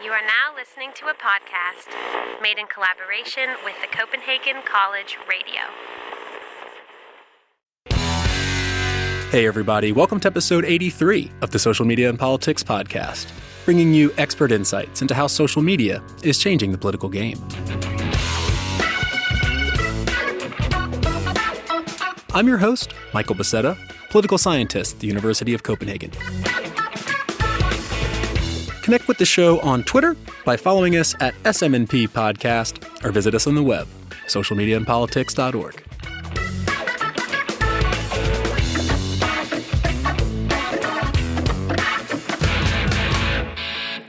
You are now listening to a podcast made in collaboration with the Copenhagen College Radio. Hey everybody, welcome to episode 83 of the Social Media and Politics podcast, bringing you expert insights into how social media is changing the political game. I'm your host, Michael Becerra, political scientist at the University of Copenhagen. Connect with the show on Twitter by following us at SMNP Podcast or visit us on the web, socialmediaandpolitics.org.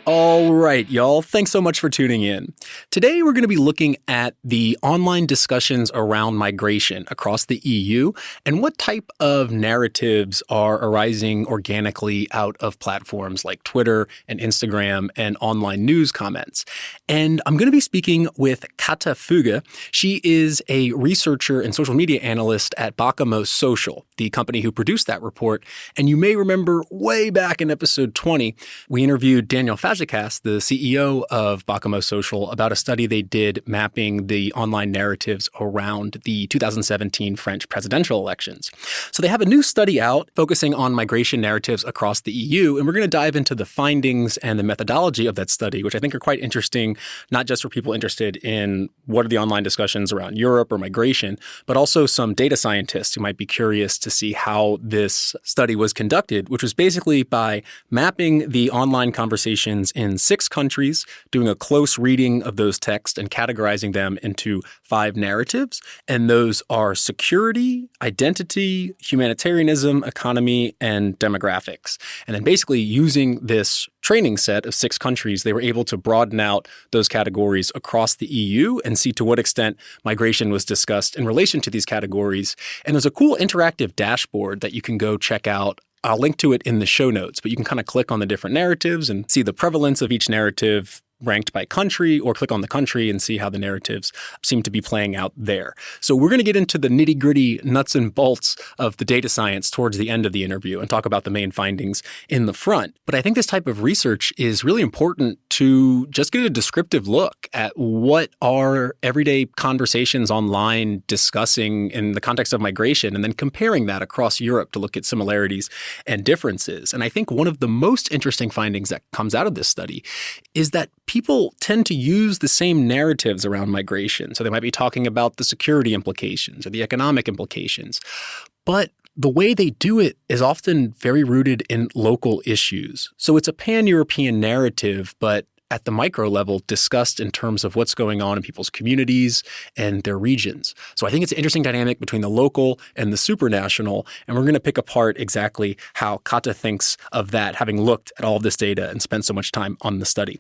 All right, y'all. Thanks so much for tuning in. Today, we're going to be looking at the online discussions around migration across the EU and what type of narratives are arising organically out of platforms like Twitter and Instagram and online news comments. And I'm going to be speaking with Kata Füge. She is a researcher and social media analyst at Bakamo Social, the company who produced that report. And you may remember way back in episode 20, we interviewed Daniel the CEO of Bakamo Social, about a study they did mapping the online narratives around the 2017 French presidential elections. So they have a new study out focusing on migration narratives across the EU, and we're going to dive into the findings and the methodology of that study, which I think are quite interesting, not just for people interested in what are the online discussions around Europe or migration, but also some data scientists who might be curious to see how this study was conducted, which was basically by mapping the online conversations in 6 countries, doing a close reading of those texts and categorizing them into 5 narratives. And those are security, identity, humanitarianism, economy, and demographics. And then basically using this training set of 6 countries, they were able to broaden out those categories across the EU and see to what extent migration was discussed in relation to these categories. And there's a cool interactive dashboard that you can go check out. I'll link to it in the show notes, but you can kind of click on the different narratives and see the prevalence of each narrative ranked by country, or click on the country and see how the narratives seem to be playing out there. So we're going to get into the nitty-gritty nuts and bolts of the data science towards the end of the interview and talk about the main findings in the front. But I think this type of research is really important to just get a descriptive look at what are everyday conversations online discussing in the context of migration, and then comparing that across Europe to look at similarities and differences. And I think one of the most interesting findings that comes out of this study is that people tend to use the same narratives around migration. So they might be talking about the security implications or the economic implications. But the way they do it is often very rooted in local issues. So it's a pan-European narrative, but at the micro level discussed in terms of what's going on in people's communities and their regions. So I think it's an interesting dynamic between the local and the supranational, and we're going to pick apart exactly how Kata thinks of that, having looked at all of this data and spent so much time on the study.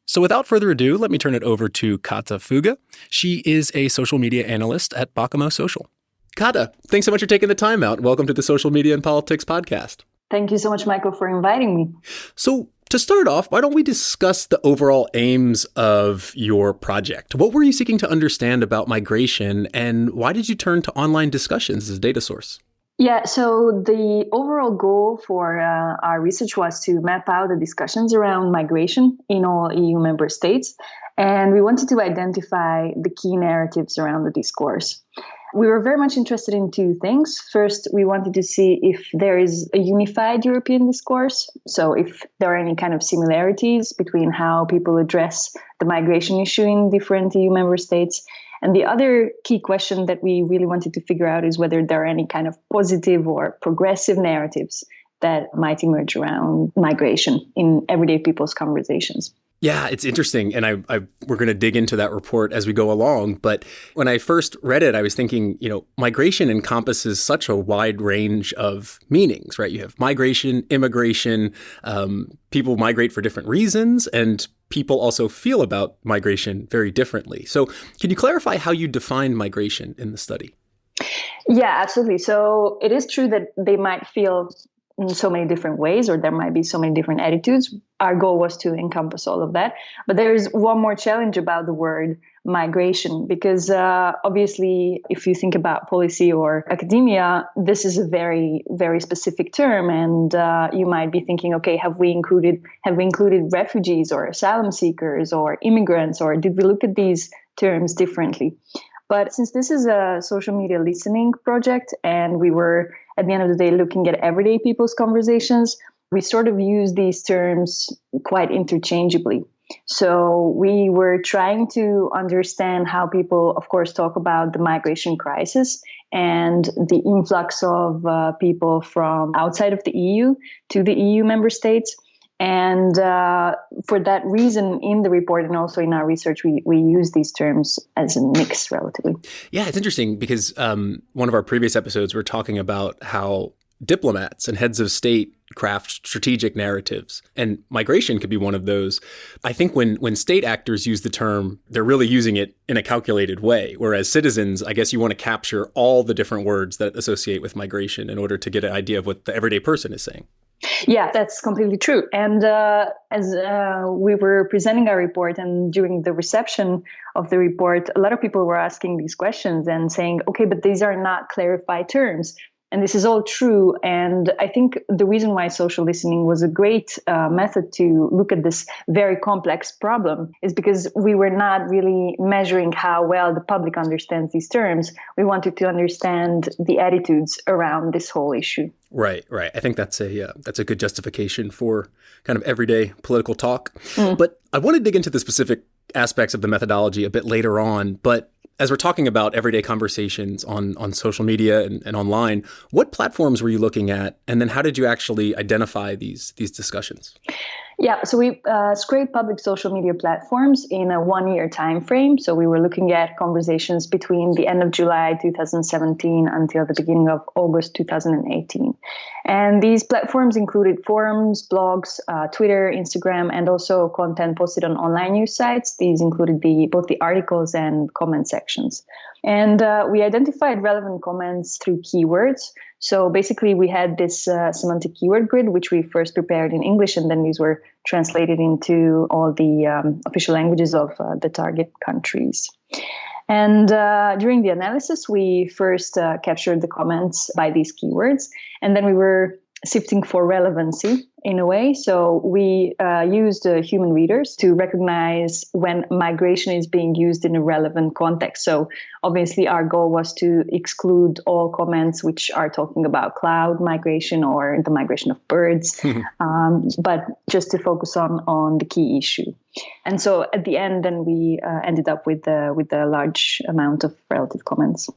So without further ado, let me turn it over to Kata Füge. She is a social media analyst at Bakamo Social. Kata, thanks so much for taking the time out. Welcome to the Social Media and Politics podcast. Thank you so much, Michael, for inviting me. So to start off, why don't we discuss the overall aims of your project? What were you seeking to understand about migration, and why did you turn to online discussions as a data source? Yeah, so the overall goal for our research was to map out the discussions around migration in all EU member states, and we wanted to identify the key narratives around the discourse. We were very much interested in 2 things. First, we wanted to see if there is a unified European discourse. So if there are any kind of similarities between how people address the migration issue in different EU member states. And the other key question that we really wanted to figure out is whether there are any kind of positive or progressive narratives that might emerge around migration in everyday people's conversations. Yeah, it's interesting. And we're going to dig into that report as we go along. But when I first read it, I was thinking, migration encompasses such a wide range of meanings, right? You have migration, immigration, people migrate for different reasons, and people also feel about migration very differently. So can you clarify how you define migration in the study? Yeah, absolutely. So it is true that they might feel in so many different ways, or there might be so many different attitudes. Our goal was to encompass all of that. But there is one more challenge about the word migration, because obviously, if you think about policy or academia, this is a very, very specific term. And you might be thinking, okay, have we included refugees or asylum seekers or immigrants, or did we look at these terms differently? But since this is a social media listening project, and we were, at the end of the day, looking at everyday people's conversations, we sort of use these terms quite interchangeably. So we were trying to understand how people, of course, talk about the migration crisis and the influx of people from outside of the EU to the EU member states. And for that reason, in the report and also in our research, we use these terms as a mix relatively. Yeah, it's interesting because one of our previous episodes, we're talking about how diplomats and heads of state craft strategic narratives, and migration could be one of those. I think when state actors use the term, they're really using it in a calculated way, whereas citizens, I guess you want to capture all the different words that associate with migration in order to get an idea of what the everyday person is saying. Yeah, that's completely true. And as we were presenting our report and during the reception of the report, a lot of people were asking these questions and saying, okay, but these are not clarified terms. And this is all true. And I think the reason why social listening was a great method to look at this very complex problem is because we were not really measuring how well the public understands these terms. We wanted to understand the attitudes around this whole issue. Right. I think that's a good justification for kind of everyday political talk. But I want to dig into the specific aspects of the methodology a bit later on. But as we're talking about everyday conversations on social media and online, what platforms were you looking at? And then how did you actually identify these discussions? Yeah, so we scraped public social media platforms in a 1-year time frame. So we were looking at conversations between the end of July 2017 until the beginning of August 2018. And these platforms included forums, blogs, Twitter, Instagram, and also content posted on online news sites. These included both the articles and comment sections. And we identified relevant comments through keywords. So basically, we had this semantic keyword grid, which we first prepared in English, and then these were translated into all the official languages of the target countries. And during the analysis, we first captured the comments by these keywords, and then we were sifting for relevancy in a way. So we used human readers to recognize when migration is being used in a relevant context. So obviously our goal was to exclude all comments which are talking about cloud migration or the migration of birds, but just to focus on the key issue. And so at the end, then we ended up with a large amount of relative comments.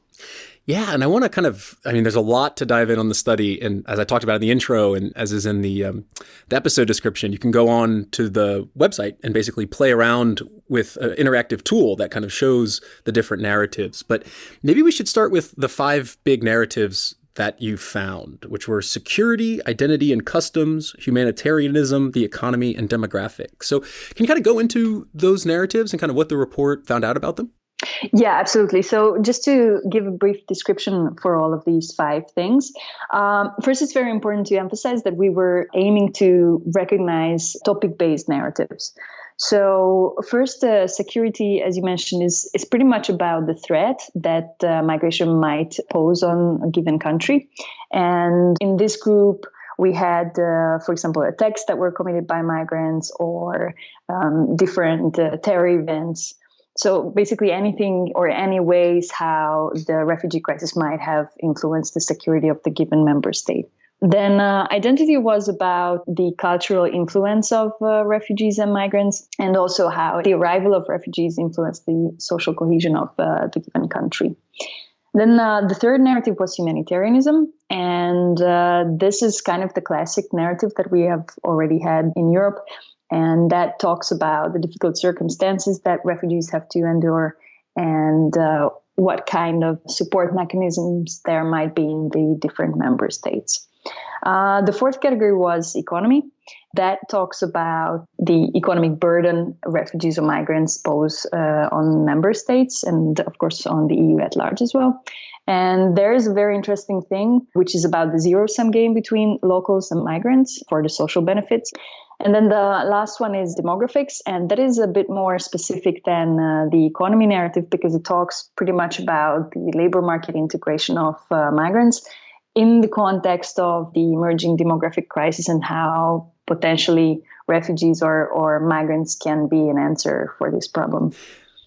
Yeah, and I want to there's a lot to dive in on the study. And as I talked about in the intro and as is in the episode description, you can go on to the website and basically play around with an interactive tool that kind of shows the different narratives. But maybe we should start with the 5 big narratives that you found, which were security, identity and customs, humanitarianism, the economy, and demographics. So can you kind of go into those narratives and kind of what the report found out about them? Yeah, absolutely. So just to give a brief description for all of these 5 things. First, it's very important to emphasize that we were aiming to recognize topic-based narratives. So first, security, as you mentioned, is pretty much about the threat that migration might pose on a given country. And in this group, we had, for example, attacks that were committed by migrants or different terror events. So basically anything or any ways how the refugee crisis might have influenced the security of the given member state. Then identity was about the cultural influence of refugees and migrants, and also how the arrival of refugees influenced the social cohesion of the given country. Then the third narrative was humanitarianism, and this is kind of the classic narrative that we have already had in Europe. And that talks about the difficult circumstances that refugees have to endure and what kind of support mechanisms there might be in the different member states. The fourth category was economy. that talks about the economic burden refugees or migrants pose on member states and, of course, on the EU at large as well. And there is a very interesting thing, which is about the zero-sum game between locals and migrants for the social benefits. And then the last one is demographics, and that is a bit more specific than the economy narrative because it talks pretty much about the labor market integration of migrants in the context of the emerging demographic crisis and how potentially refugees or migrants can be an answer for this problem.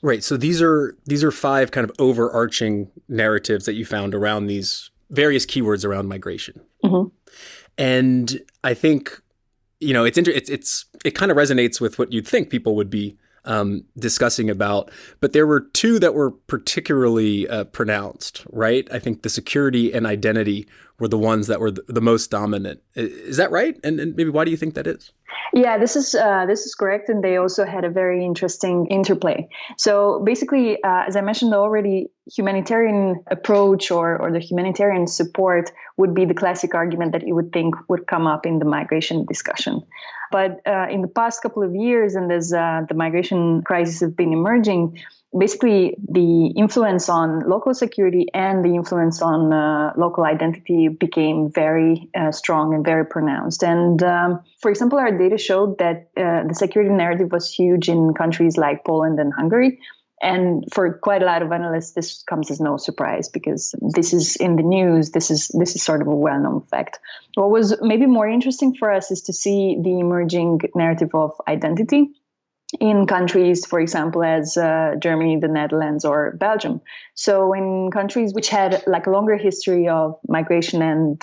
Right. So these are 5 kind of overarching narratives that you found around these various keywords around migration. Mm-hmm. And I think, it kind of resonates with what you'd think people would be discussing about. But there were 2 that were particularly pronounced, right? I think the security and identity were the ones that were the most dominant. Is that right? And maybe why do you think that is? Yeah, this is correct. And they also had a very interesting interplay. So basically, as I mentioned already, humanitarian approach or the humanitarian support would be the classic argument that you would think would come up in the migration discussion. But in the past couple of years, and as the migration crisis have been emerging, basically the influence on local security and the influence on local identity became very strong and very pronounced. And for example, our data showed that the security narrative was huge in countries like Poland and Hungary. And for quite a lot of analysts, this comes as no surprise because this is in the news. This is sort of a well-known fact. What was maybe more interesting for us is to see the emerging narrative of identity in countries, for example, as Germany, the Netherlands, or Belgium. So in countries which had like a longer history of migration and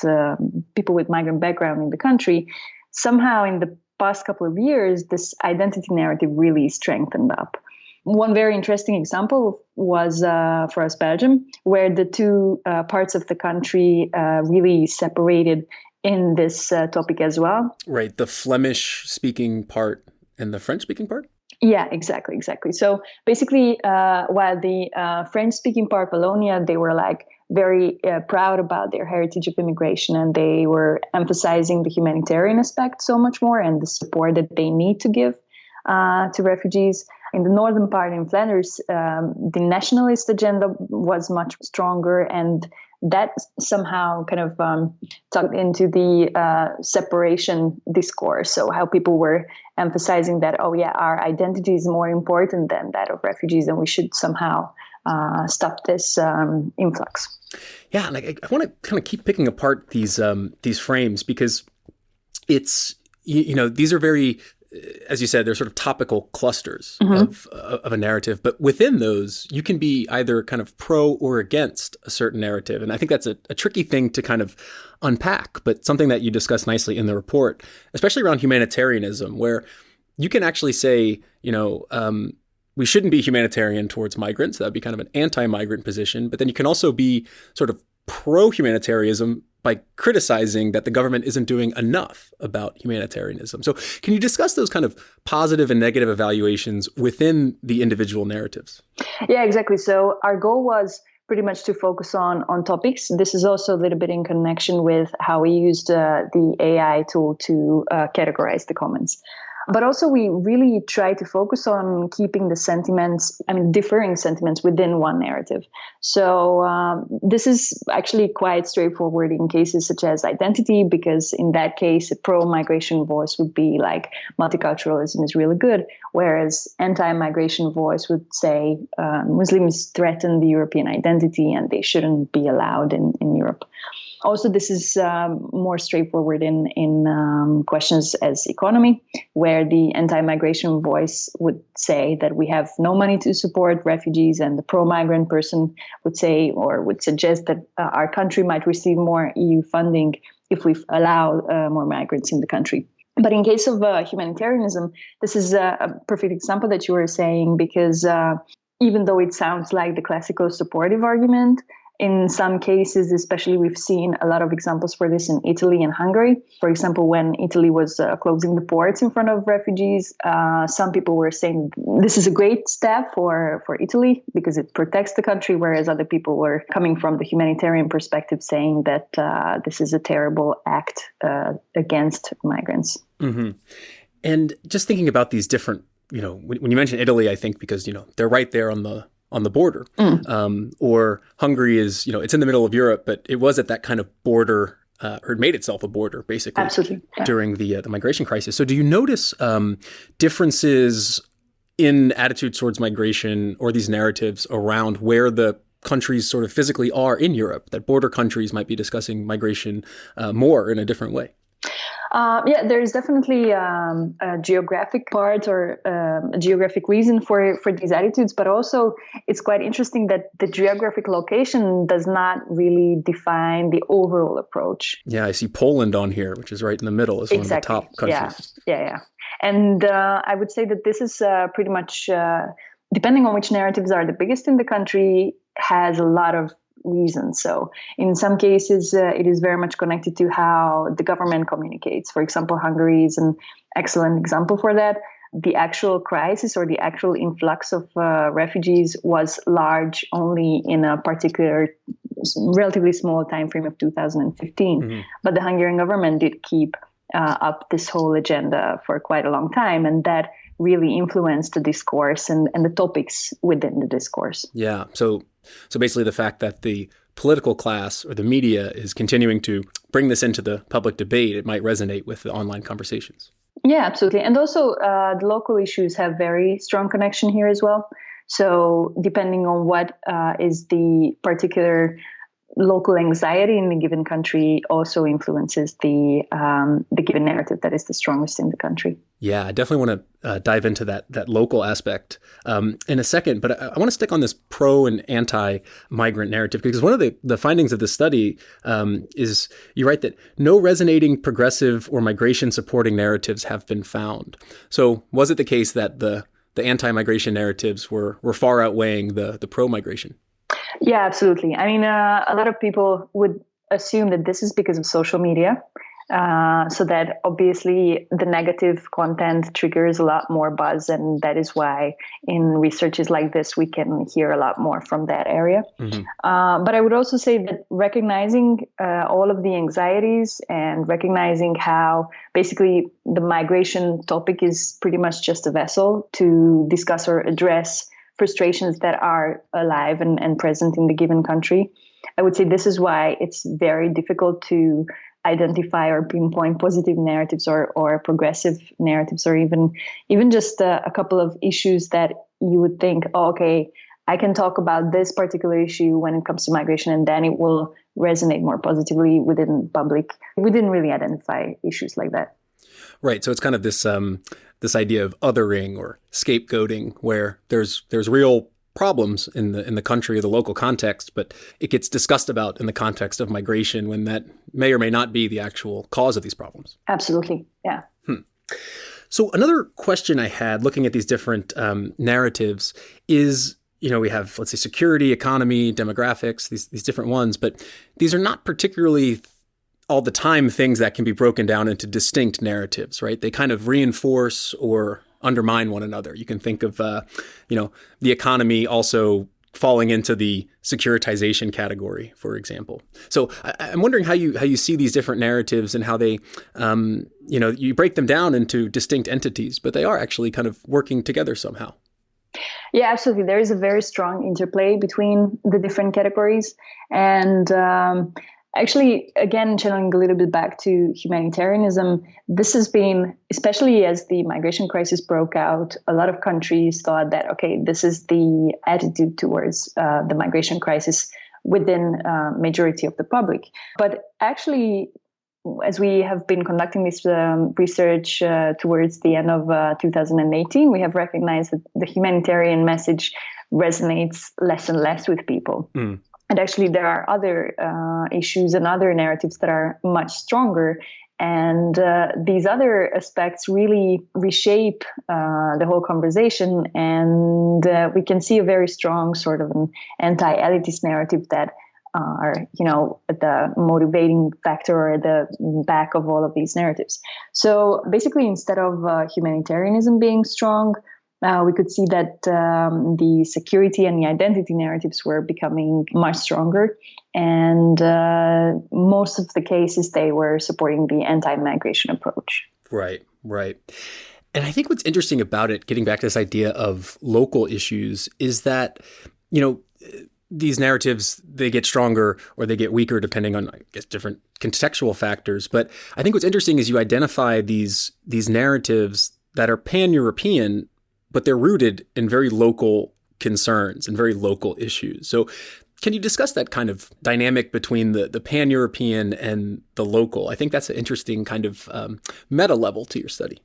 people with migrant background in the country, somehow in the past couple of years, this identity narrative really strengthened up. One very interesting example was for us Belgium, where the 2 parts of the country really separated in this topic as well. Right, the Flemish-speaking part and the French-speaking part? Yeah, exactly. So basically, while the French-speaking part, Wallonia, they were like very proud about their heritage of immigration, and they were emphasizing the humanitarian aspect so much more and the support that they need to give to refugees. In the northern part, in Flanders, the nationalist agenda was much stronger, and that somehow kind of tugged into the separation discourse. So how people were emphasizing that, oh yeah, our identity is more important than that of refugees, and we should somehow stop this influx. Yeah, and I want to kind of keep picking apart these frames because it's these are very, as you said, they're sort of topical clusters of a narrative. But within those, you can be either kind of pro or against a certain narrative. And I think that's a tricky thing to kind of unpack, but something that you discuss nicely in the report, especially around humanitarianism, where you can actually say, we shouldn't be humanitarian towards migrants. That would be kind of an anti-migrant position. But then you can also be sort of pro-humanitarianism by criticizing that the government isn't doing enough about humanitarianism. So can you discuss those kind of positive and negative evaluations within the individual narratives? Yeah, exactly. So our goal was pretty much to focus on topics. This is also a little bit in connection with how we used the AI tool to categorize the comments. But also we really try to focus on keeping the sentiments, differing sentiments within one narrative. So this is actually quite straightforward in cases such as identity, because in that case, a pro-migration voice would be like multiculturalism is really good, whereas anti-migration voice would say Muslims threaten the European identity and they shouldn't be allowed in Europe. Also, this is more straightforward in questions as economy, where the anti-migration voice would say that we have no money to support refugees, and the pro-migrant person would say or would suggest that our country might receive more EU funding if we allow more migrants in the country. But in case of humanitarianism, this is a perfect example that you were saying, because even though it sounds like the classical supportive argument, In some cases, especially, we've seen a lot of examples for this in Italy and Hungary. For example, when Italy was closing the ports in front of refugees, some people were saying this is a great step for Italy because it protects the country, whereas other people were coming from the humanitarian perspective saying that this is a terrible act against migrants. Mm-hmm. And just thinking about these different, when you mention Italy, I think because, they're right there on the border. Or Hungary is, it's in the middle of Europe, but it was at that kind of border, or it made itself a border, basically. Absolutely. Yeah. During the migration crisis. So do you notice differences in attitudes towards migration or these narratives around where the countries sort of physically are in Europe, that border countries might be discussing migration more in a different way? There is definitely a geographic part or a geographic reason for these attitudes, but also it's quite interesting that the geographic location does not really define the overall approach. Yeah, I see Poland on here, which is right in the middle, is one of the top countries. Yeah. And I would say that this is pretty much, depending on which narratives are the biggest in the country, has a lot of reasons. So in some cases, it is very much connected to how the government communicates. For example, Hungary is an excellent example for that. The actual crisis or the actual influx of refugees was large only in a particular relatively small time frame of 2015. Mm-hmm. But the Hungarian government did keep up this whole agenda for quite a long time, and that really influenced the discourse and the topics within the discourse. Yeah. So basically the fact that the political class or the media is continuing to bring this into the public debate, it might resonate with the online conversations. Yeah, absolutely. And also the local issues have very strong connection here as well. So depending on what is the particular local anxiety in the given country also influences the given narrative that is the strongest in the country. Yeah, I definitely want to dive into that local aspect in a second, but I want to stick on this pro and anti-migrant narrative because one of the findings of the study is you write that no resonating progressive or migration-supporting narratives have been found. So was it the case that the anti-migration narratives were far outweighing the pro-migration? Yeah, absolutely. I mean, a lot of people would assume that this is because of social media. So that obviously the negative content triggers a lot more buzz. And that is why in researches like this, we can hear a lot more from that area. Mm-hmm. But I would also say that recognizing all of the anxieties and recognizing how basically the migration topic is pretty much just a vessel to discuss or address frustrations that are alive and present in the given country. I would say this is why it's very difficult to identify or pinpoint positive narratives or progressive narratives, or even just a couple of issues that you would think, oh, okay, I can talk about this particular issue when it comes to migration, and then it will resonate more positively within public. We didn't really identify issues like that. Right. So it's kind of this idea of othering or scapegoating, where there's real problems in the country or the local context, but it gets discussed about in the context of migration when that may or may not be the actual cause of these problems. Absolutely. Yeah. So another question I had looking at these different narratives is, we have, let's say, security, economy, demographics, these different ones, but these are not particularly all the time things that can be broken down into distinct narratives, right? They kind of reinforce or undermine one another. You can think of, the economy also falling into the securitization category, for example. So I'm wondering how you see these different narratives and how they, you break them down into distinct entities, but they are actually kind of working together somehow. Yeah, absolutely. There is a very strong interplay between the different categories. And actually, again, channeling a little bit back to humanitarianism, this has been, especially as the migration crisis broke out, a lot of countries thought that, okay, this is the attitude towards the migration crisis within majority of the public. But actually, as we have been conducting this research towards the end of 2018, we have recognized that the humanitarian message resonates less and less with people. Mm. And actually, there are other issues and other narratives that are much stronger. And these other aspects really reshape the whole conversation. And we can see a very strong sort of an anti-elitist narrative that are, the motivating factor or the back of all of these narratives. So basically, instead of humanitarianism being strong, we could see that the security and the identity narratives were becoming much stronger. And most of the cases, they were supporting the anti-migration approach. Right, right. And I think what's interesting about it, getting back to this idea of local issues, is that, these narratives, they get stronger or they get weaker depending on, I guess, different contextual factors. But I think what's interesting is you identify these narratives that are pan-European, but they're rooted in very local concerns and very local issues. So can you discuss that kind of dynamic between the pan-European and the local? I think that's an interesting kind of meta level to your study.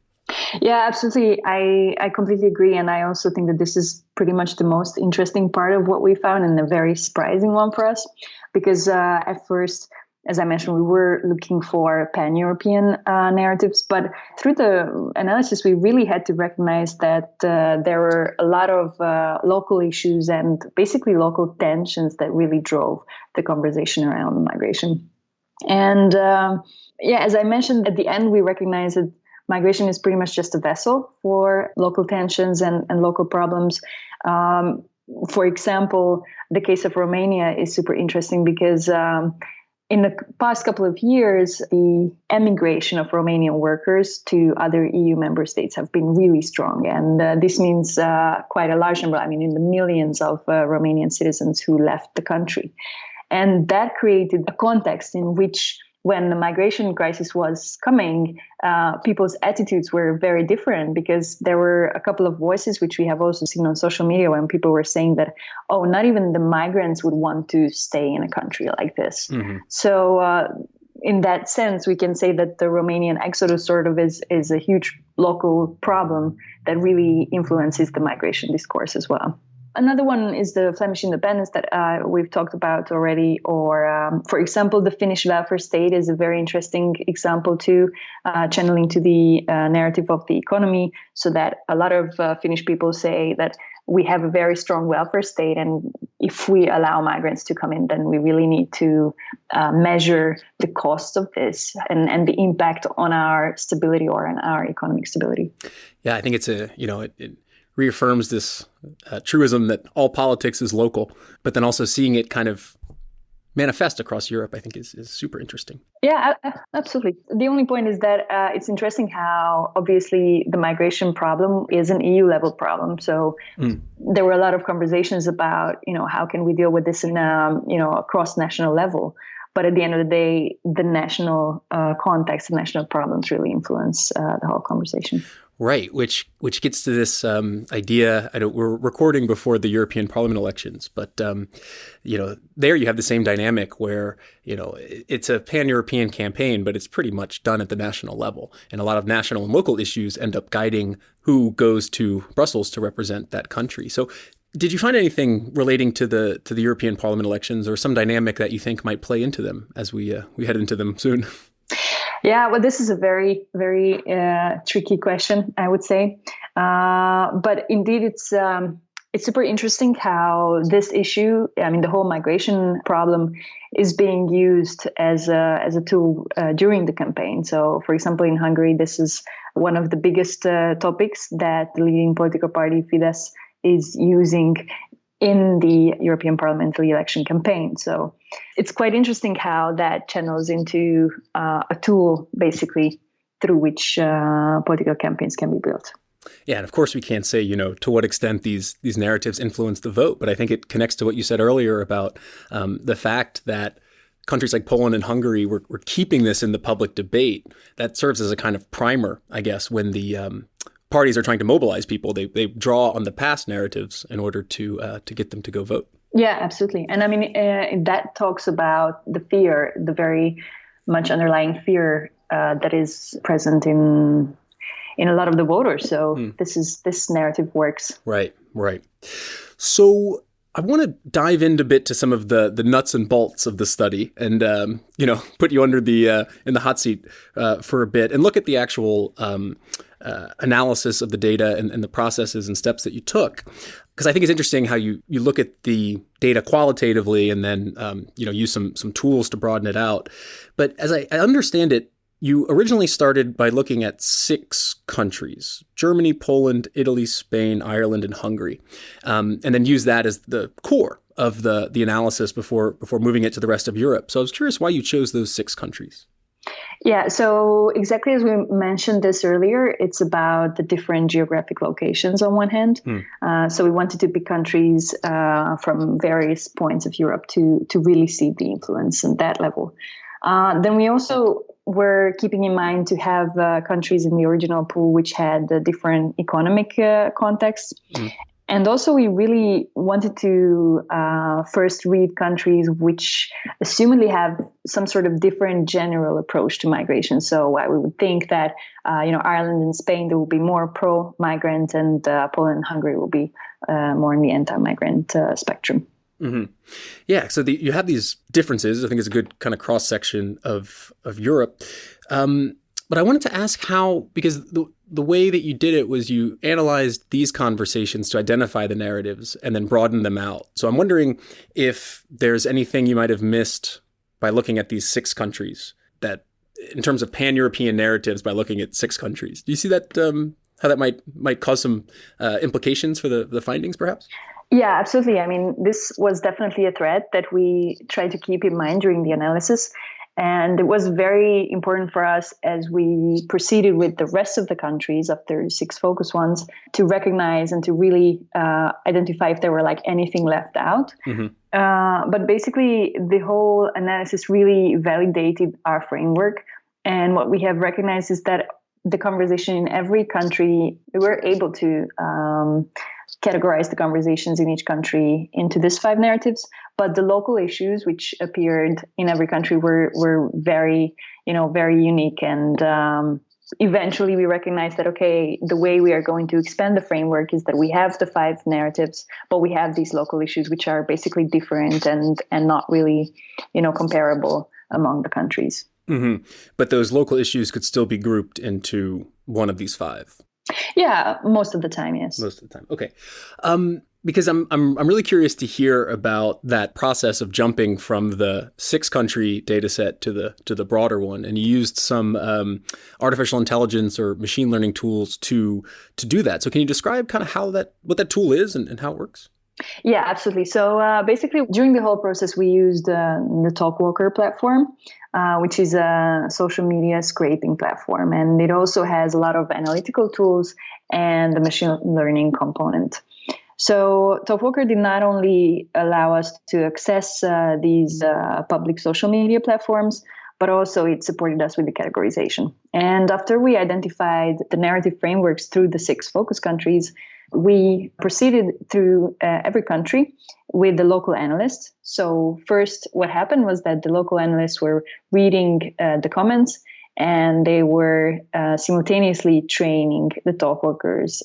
Yeah, absolutely. I completely agree. And I also think that this is pretty much the most interesting part of what we found and a very surprising one for us. Because at first, as I mentioned, we were looking for pan-European narratives. But through the analysis, we really had to recognize that there were a lot of local issues and basically local tensions that really drove the conversation around migration. And as I mentioned, at the end, we recognized that migration is pretty much just a vessel for local tensions and local problems. For example, the case of Romania is super interesting because in the past couple of years, the emigration of Romanian workers to other EU member states have been really strong. And this means quite a large number, in the millions of Romanian citizens who left the country. And that created a context in which when the migration crisis was coming, people's attitudes were very different because there were a couple of voices, which we have also seen on social media, when people were saying that, not even the migrants would want to stay in a country like this. Mm-hmm. So in that sense, we can say that the Romanian exodus sort of is a huge local problem that really influences the migration discourse as well. Another one is the Flemish independence that we've talked about already, or for example, the Finnish welfare state is a very interesting example too, channeling to the narrative of the economy, so that a lot of Finnish people say that we have a very strong welfare state, and if we allow migrants to come in, then we really need to measure the cost of this and the impact on our stability or on our economic stability. Yeah, I think it's it reaffirms this truism that all politics is local, but then also seeing it kind of manifest across Europe, I think is super interesting. Yeah, absolutely. The only point is that it's interesting how obviously the migration problem is an EU level problem. So there were a lot of conversations about, how can we deal with this in a cross-national level. But at the end of the day, the national context, the national problems really influence the whole conversation. Right, which gets to this idea. We're recording before the European Parliament elections, but there you have the same dynamic where it's a pan-European campaign, but it's pretty much done at the national level, and a lot of national and local issues end up guiding who goes to Brussels to represent that country. So, did you find anything relating to the European Parliament elections, or some dynamic that you think might play into them as we head into them soon? Yeah, well, this is a very, very tricky question, I would say. But indeed, it's super interesting how this issue, the whole migration problem, is being used as a tool during the campaign. So, for example, in Hungary, this is one of the biggest topics that the leading political party, Fidesz, is using in the European parliamentary election campaign. So it's quite interesting how that channels into a tool, basically, through which political campaigns can be built. Yeah, and of course we can't say, to what extent these narratives influence the vote, but I think it connects to what you said earlier about the fact that countries like Poland and Hungary were keeping this in the public debate. That serves as a kind of primer, I guess, when the parties are trying to mobilize people. They draw on the past narratives in order to get them to go vote. Yeah, absolutely. And that talks about the fear, the very much underlying fear that is present in a lot of the voters. So this narrative works. Right. So I want to dive into a bit to some of the nuts and bolts of the study, and put you under in the hot seat for a bit, and look at the actual analysis of the data and the processes and steps that you took. Because I think it's interesting how you look at the data qualitatively and then use some tools to broaden it out. But as I understand it, you originally started by looking at 6 countries: Germany, Poland, Italy, Spain, Ireland, and Hungary, and then used that as the core of the analysis before moving it to the rest of Europe. So I was curious why you chose those 6 countries. Yeah, so exactly as we mentioned this earlier, it's about the different geographic locations on one hand. So we wanted to pick countries from various points of Europe to really see the influence on that level. Then we also were keeping in mind to have countries in the original pool which had a different economic context. And also we really wanted to first read countries which assumedly have some sort of different general approach to migration. So we would think that Ireland and Spain, they will be more pro-migrant, and Poland and Hungary will be more in the anti-migrant spectrum. Mm-hmm. Yeah, so you have these differences. I think it's a good kind of cross-section of Europe. But I wanted to ask how, because the way that you did it was you analyzed these conversations to identify the narratives and then broaden them out. So I'm wondering if there's anything you might have missed by looking at these 6 countries, that in terms of pan-European narratives by looking at 6 countries. Do you see that, how that might cause some implications for the findings, perhaps? Yeah, absolutely. I mean, this was definitely a thread that we tried to keep in mind during the analysis. And it was very important for us as we proceeded with the rest of the countries, of the 6 focus ones, to recognize and to really identify if there were like anything left out. But basically, the whole analysis really validated our framework. And what we have recognized is that the conversation in every country, we were able to categorize the conversations in each country into these 5 narratives, but the local issues which appeared in every country were very, very unique. And eventually we recognized that, okay, the way we are going to expand the framework is that we have the 5 narratives, but we have these local issues which are basically different and not really, comparable among the countries. Mm-hmm. But those local issues could still be grouped into one of these 5. Yeah, most of the time, yes. Most of the time. Okay. Because I'm really curious to hear about that process of jumping from the 6-country data set to the broader one. And you used some artificial intelligence or machine learning tools to do that. So can you describe kind of what that tool is and how it works? Yeah, absolutely. So basically, during the whole process, we used the Talkwalker platform, which is a social media scraping platform. And it also has a lot of analytical tools and the machine learning component. So Talkwalker did not only allow us to access these public social media platforms, but also it supported us with the categorization. And after we identified the narrative frameworks through the 6 focus countries, we proceeded through every country with the local analysts. So first, what happened was that the local analysts were reading the comments, and they were simultaneously training the Talkwalker's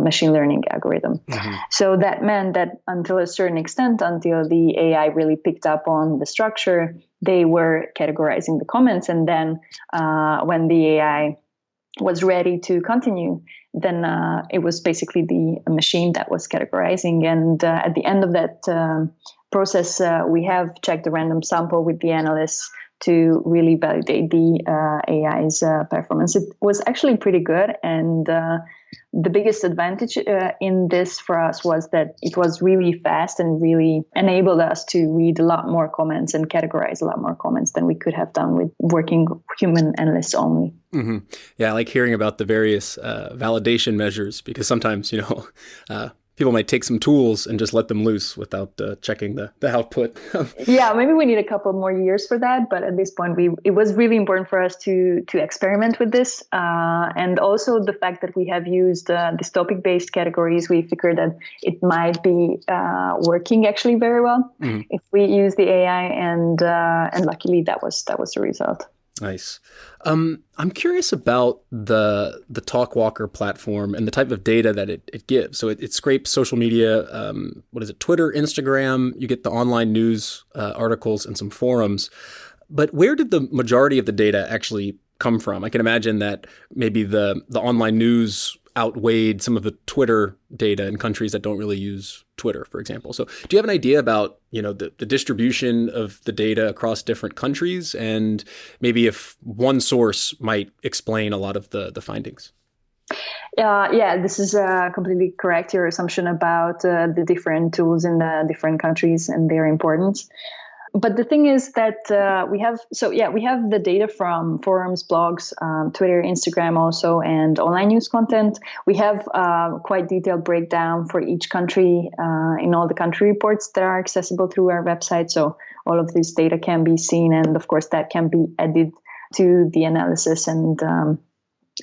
machine learning algorithm. Mm-hmm. So that meant that until a certain extent, until the AI really picked up on the structure, they were categorizing the comments. And then when the AI was ready to continue, then it was basically the machine that was categorizing. And at the end of that process, we have checked the random sample with the analysts to really validate the AI's performance. It was actually pretty good. And the biggest advantage in this for us was that it was really fast and really enabled us to read a lot more comments and categorize a lot more comments than we could have done with working human analysts only. Mm-hmm. Yeah, I like hearing about the various validation measures, because sometimes, people might take some tools and just let them loose without checking the output. Yeah, maybe we need a couple more years for that. But at this point, it was really important for us to experiment with this. And also the fact that we have used these topic-based categories, we figured that it might be working actually very well if we use the AI. And luckily, that was the result. Nice. I'm curious about the Talkwalker platform and the type of data that it gives. So it scrapes social media, Twitter, Instagram, you get the online news articles and some forums. But where did the majority of the data actually come from? I can imagine that maybe the online news outweighed some of the Twitter data in countries that don't really use Twitter, for example. So do you have an idea about, the distribution of the data across different countries, and maybe if one source might explain a lot of the findings? Yeah, this is completely correct, your assumption about the different tools in the different countries and their importance. But the thing is that we have the data from forums, blogs, Twitter, Instagram also, and online news content. We have quite detailed breakdown for each country in all the country reports that are accessible through our website. So all of this data can be seen, and of course that can be added to the analysis, and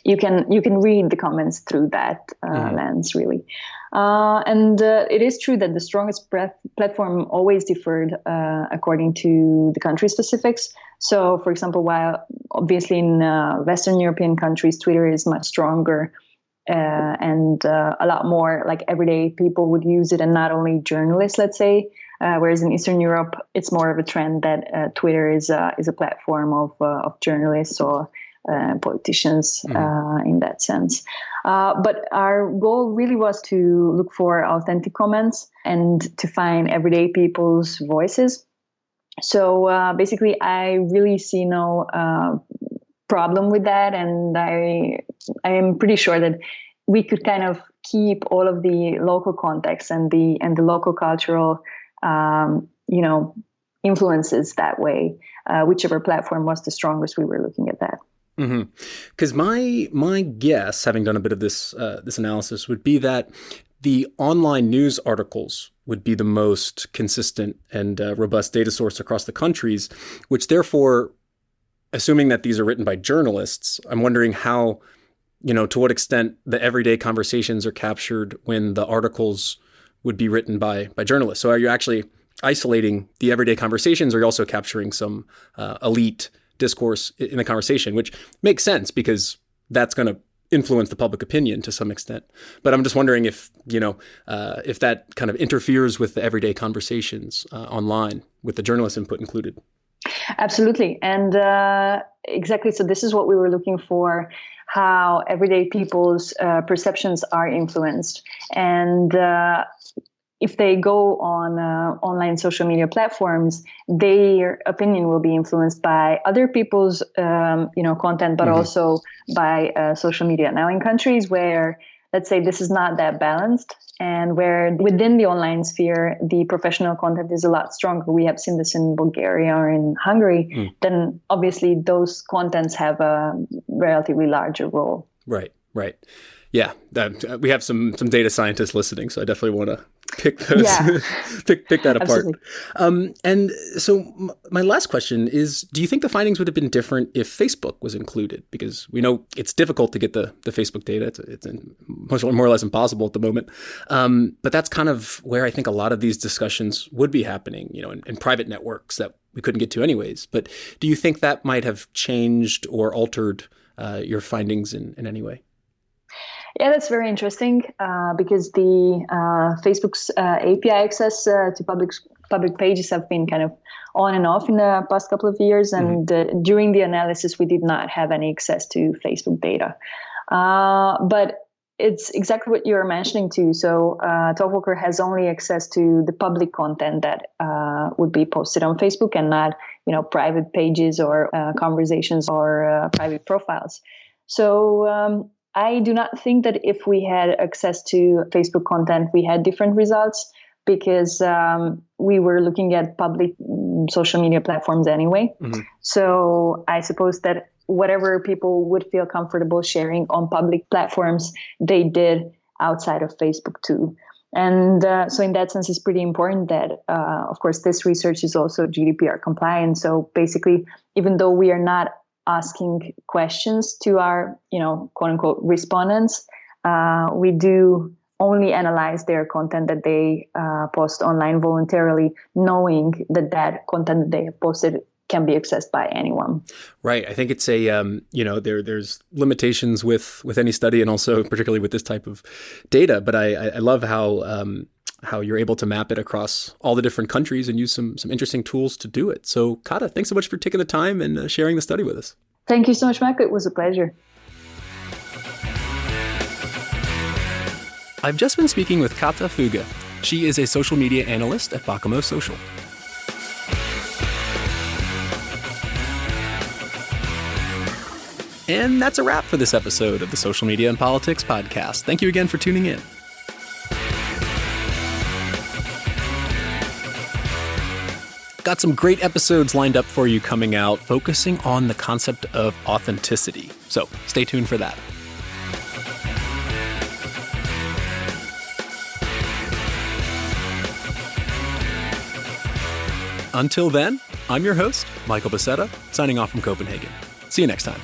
you can read the comments through that lens, really. And it is true that the strongest platform always differed according to the country specifics. So, for example, while obviously in Western European countries, Twitter is much stronger and a lot more like everyday people would use it, and not only journalists, let's say. Whereas in Eastern Europe, it's more of a trend that Twitter is a platform of journalists or politicians in that sense. But our goal really was to look for authentic comments and to find everyday people's voices. So basically, I really see no problem with that. And I am pretty sure that we could kind of keep all of the local context and the local cultural, influences that way. Whichever platform was the strongest, we were looking at that. Because my guess, having done a bit of this analysis, would be that the online news articles would be the most consistent and robust data source across the countries, which therefore, assuming that these are written by journalists, I'm wondering how, to what extent the everyday conversations are captured when the articles would be written by journalists. So are you actually isolating the everyday conversations, or are you also capturing some elite discourse in the conversation, which makes sense because that's going to influence the public opinion to some extent. But I'm just wondering if that kind of interferes with the everyday conversations online with the journalist input included. Absolutely. And exactly. So this is what we were looking for, how everyday people's perceptions are influenced. And if they go on online social media platforms, their opinion will be influenced by other people's, content, but also by social media. Now, in countries where, let's say, this is not that balanced, and where within the online sphere, the professional content is a lot stronger, we have seen this in Bulgaria or in Hungary, then obviously those contents have a relatively larger role. Right. Yeah, we have some data scientists listening, so I definitely want to pick those, pick that apart. And so my last question is, do you think the findings would have been different if Facebook was included? Because we know it's difficult to get the Facebook data. It's more or less impossible at the moment. But that's kind of where I think a lot of these discussions would be happening, in private networks that we couldn't get to anyways. But do you think that might have changed or altered your findings in any way? Yeah, that's very interesting because the Facebook's API access to public pages have been kind of on and off in the past couple of years. And during the analysis, we did not have any access to Facebook data. But it's exactly what you're mentioning too. So Talkwalker has only access to the public content that would be posted on Facebook, and not, private pages or conversations or private profiles. So I do not think that if we had access to Facebook content, we had different results, because we were looking at public social media platforms anyway. So I suppose that whatever people would feel comfortable sharing on public platforms, they did outside of Facebook too. And so in that sense, it's pretty important that, of course, this research is also GDPR compliant. So basically, even though we are not asking questions to our, quote unquote, respondents, we do only analyze their content that they post online voluntarily, knowing that content that they have posted can be accessed by anyone. Right. I think it's there's limitations with any study, and also particularly with this type of data. But I love how you're able to map it across all the different countries and use some interesting tools to do it. So Kata, thanks so much for taking the time and sharing the study with us. Thank you so much, Michael. It was a pleasure. I've just been speaking with Kata Füge. She is a social media analyst at Bakamo Social. And that's a wrap for this episode of the Social Media and Politics Podcast. Thank you again for tuning in. Got some great episodes lined up for you coming out, focusing on the concept of authenticity. So stay tuned for that. Until then, I'm your host, Michael Becerra, signing off from Copenhagen. See you next time.